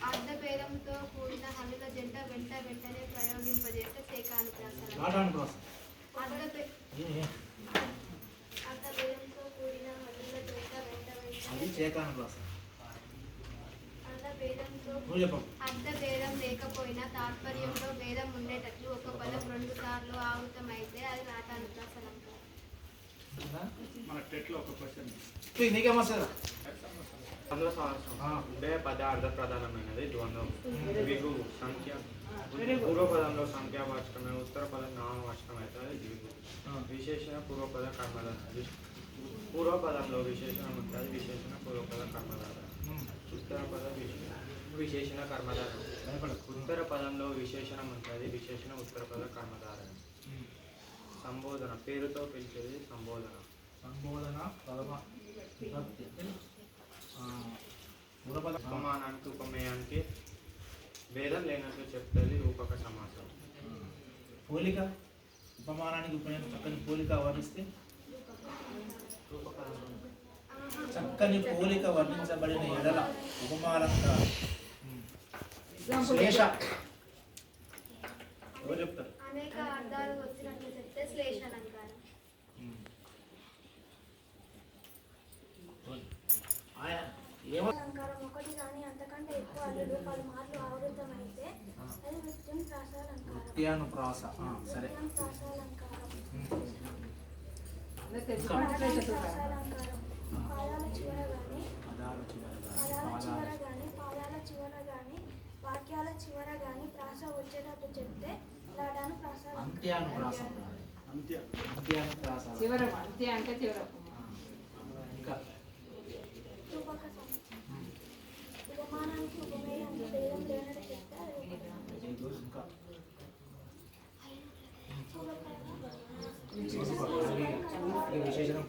అర్ధభేదంతో కూడిన హల్లుల జంట వెంట వెంటనే ప్రయోగింపజేస్తే సేకానుప్రాస. అర్ధభేదంతో కూడిన హల్లుల జంట వెంట వెంటనే అర్ధభేదం లేకపోయినా తాత్పర్యంలో భేదం ఉండేటట్లు ఒక పదం 2 సార్లు ఆవృతమైతే అది నాటానుప్రాస అంటారు. పద అర్ధ ప్రధానమైనది ద్వంద్వం. ద్విగు సంఖ్య పూర్వపదంలో సంఖ్యావాచకమైన ఉత్తర పదం నామవాచకం అయితే అది ద్విగు. విశేషణ పూర్వపద కర్మధార. పూర్వపదంలో విశేషణం ఉంటుంది, అది విశేషణ పూర్వపద కర్మధార. ఉత్తర పద విశేషణ కర్మధార. ఉత్తర పదంలో విశేషణం ఉంటుంది, విశేషణ ఉత్తర పద కర్మధార. సంబోధన పేరుతో పిలిచేది సంబోధన. ఉపమానానికి ఉపమేయానికి భేదం లేనట్లు చెప్తుంది రూపక సమాసం. పోలిక ఉపమానానికి ఉపమేయం చక్కని పోలిక వర్ణిస్తే చక్కని పోలిక వర్ణించబడిన ఎడల ఉపమాలంకారం. శ్లేష ఎవరు చెప్తారు? అనేక అర్థాలు వచ్చినట్లు చెప్తే శ్లేష అలంకారం. అలంకారం ఒకటి కానీ అంతకంటే ఎక్కువ అల్లులు పలుమార్లు ఆవృతమైతే అది వృత్యానుప్రాస. సరే, పాదాల చివర కానీ పాదాల చివర కానీ వాక్యాల చివర కానీ ప్రాస వచ్చేటట్టు చెప్తే లాడాను ప్రాస. అంత్యానుప్రాస. ఇంకా ఉపమానానికి ఉపమేయానికి భేదం లేనట్టు చెప్తే విశేషణం